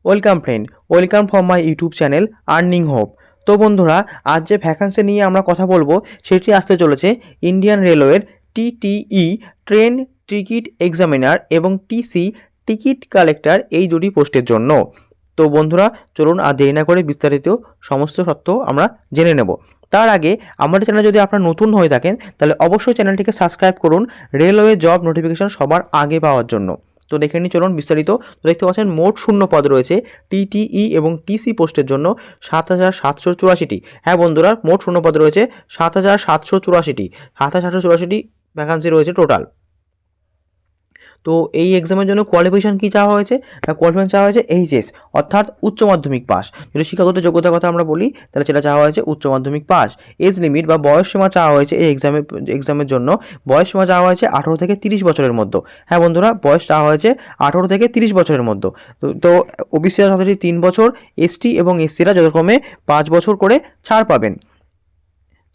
Welcome friend, welcome from my YouTube channel earning hope. তো বন্ধুরা, আজ যে ভ্যাকান্সি নিয়ে আমরা কথা বলবো সেটি আসতে চলেছে ইন্ডিয়ান রেলওয়ের টিটিই ট্রেন টিকিট এক্সামিনার এবং টিসি টিকিট কালেক্টর, এই দুটি পোস্টের জন্য। তো বন্ধুরা, চলুন আর দেরি না করে বিস্তারিত সমস্ত তথ্য আমরা জেনে নেব। তার আগে আমাদের চ্যানেলে যদি আপনারা নতুন হয়ে থাকেন তাহলে অবশ্যই চ্যানেলটিকে সাবস্ক্রাইব করুন রেলওয়ে জব নোটিফিকেশন সবার আগে পাওয়ার জন্য। তো দেখে নিই চলুন বিস্তারিত। তো দেখতে পাচ্ছেন মোট শূন্য পদ রয়েছে টিটিই এবং টিসি পোস্টের জন্য ৭,৭৮৪টি। হ্যাঁ বন্ধুরা, মোট শূন্য পদ রয়েছে ৭,৭৮৪টি। ৭,৭84টি ভ্যাকান্সি রয়েছে টোটাল। তো এই এক্সামের জন্য কোয়ালিফিকেশান কী চাওয়া হয়েছে? কোয়ালিফিকেশান চাওয়া হয়েছে এইচএস, অর্থাৎ উচ্চ মাধ্যমিক পাস। যদি শিক্ষাগত যোগ্যতার কথা আমরা বলি তাহলে সেটা চাওয়া হয়েছে উচ্চ মাধ্যমিক পাস। এজ লিমিট বা বয়স সীমা চাওয়া হয়েছে এই এক্সামের জন্য। বয়স সীমা চাওয়া হয়েছে 18 থেকে 30 বছরের মধ্যে। হ্যাঁ বন্ধুরা, বয়স চাওয়া হয়েছে 18 থেকে 30 বছরের মধ্যে। তো ওবিসিরা সাথে 3 বছর, এসটি এবং এসসিরা যথাক্রমে 5 বছর করে ছাড় পাবেন।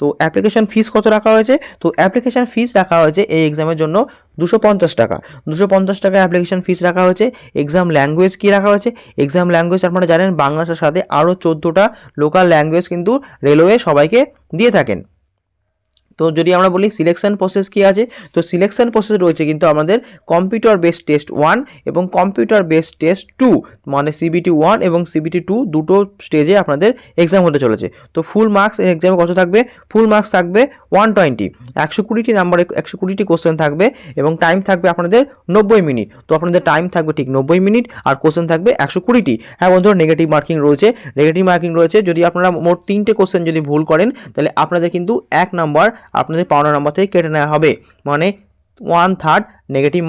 তো অ্যাপ্লিকেশান ফিস কত রাখা হয়েছে? তো অ্যাপ্লিকেশান ফিস রাখা হয়েছে এই এক্সামের জন্য 250 টাকা। 250 টাকা অ্যাপ্লিকেশান ফিস রাখা হয়েছে। এক্সাম ল্যাঙ্গুয়েজ কী রাখা হয়েছে? এক্সাম ল্যাঙ্গুয়েজ আপনারা জানেন বাংলার সাথে আরও 14টা লোকাল ল্যাঙ্গুয়েজ কিন্তু রেলওয়ে সবাইকে দিয়ে থাকেন। তো যদি আমরা বলি সিলেকশন প্রসেস কী আছে, তো সিলেকশন প্রসেস রয়েছে কিন্তু আমাদের কম্পিউটার বেসড টেস্ট 1 এবং কম্পিউটার বেসড টেস্ট 2, মানে সিবিটি 1 এবং সিবিটি 2 দুটো স্টেজে আপনাদের এক্সাম হতে চলেছে। তো ফুল মার্কস এই এক্সামে কত থাকবে? ফুল মার্কস থাকবে 120। 120টি নাম্বারে 120টি কোশ্চেন থাকবে এবং টাইম থাকবে আপনাদের 90 মিনিট। তো আপনাদের টাইম থাকবে ঠিক 90 মিনিট আর কোশ্চেন থাকবে 120টি। হ্যাঁ বন্ধুরা, নেগেটিভ মার্কিং রয়েছে। যদি আপনারা মোট 3টে কোশ্চেন যদি ভুল করেন তাহলে আপনাদের কিন্তু 1 নাম্বার আপনাদের পাওনা নাম্বার থেকে কেটে নেওয়া হবে, মানে 1/3 নেগেটিভ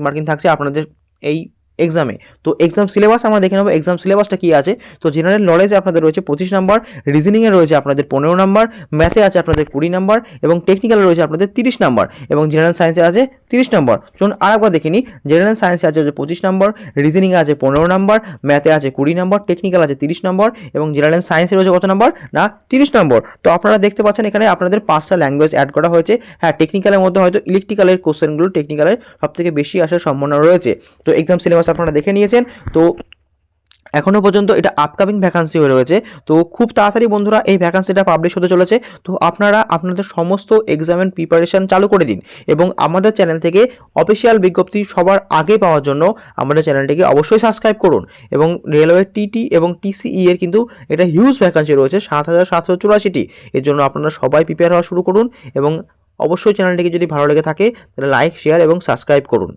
মার্কিং থাকছে আপনাদের এই এক্সামে। তো এক্সাম সিলেবাস আমরা দেখে নেব এক্সাম সিলেবাসটা কী আছে। তো জেনারেল নলেজে আপনাদের রয়েছে 25 নাম্বার, রিজনিংয়ে রয়েছে আপনাদের 15 নাম্বার, ম্যাথে আছে আপনাদের 20 নাম্বার এবং টেকনিক্যালে রয়েছে আপনাদের 30 নাম্বার এবং জেনারেল সায়েন্সে আছে 30 নাম্বার। চলুন আরেকবার দেখে নিই। জেনারেল সায়েন্সে আছে 25 নাম্বার, রিজনিংয়ে আছে 15 নাম্বার, ম্যাথে আছে 20 নাম্বার, টেকনিক্যাল আছে 30 নাম্বার এবং জেনারেল সায়েন্সে রয়েছে কত নাম্বার? না 30 নম্বর। তো আপনারা দেখতে পাচ্ছেন এখানে আপনাদের 5টা ল্যাঙ্গুয়েজ অ্যাড করা হয়েছে। হ্যাঁ, টেকনিক্যালের মধ্যে হয়তো ইলেকট্রিক্যালের কোশ্চেনগুলো টেকনিক্যালের সবথেকে বেশি আসার সম্ভাবনা রয়েছে। তো এক্সাম সিলেবাস আপনারা দেখে নিয়েছেন। তো এখনও পর্যন্ত এটা আপকামিং ভ্যাকান্সি হয়ে রয়েছে। তো খুব তাড়াতাড়ি বন্ধুরা এই ভ্যাকান্সিটা পাবলিশ হতে চলেছে। তো আপনারা আপনাদের সমস্ত এক্সামের প্রিপারেশান চালু করে দিন এবং আমাদের চ্যানেল থেকে অফিসিয়াল বিজ্ঞপ্তি সবার আগে পাওয়ার জন্য আমাদের চ্যানেলটিকে অবশ্যই সাবস্ক্রাইব করুন। এবং রেলওয়ে টিটি এবং টিসিই এর কিন্তু এটা হিউজ ভ্যাকান্সি রয়েছে 7,784টি। এর জন্য আপনারা সবাই প্রিপেয়ার হওয়া শুরু করুন এবং অবশ্যই চ্যানেলটিকে যদি ভালো লেগে থাকে তাহলে লাইক, শেয়ার এবং সাবস্ক্রাইব করুন।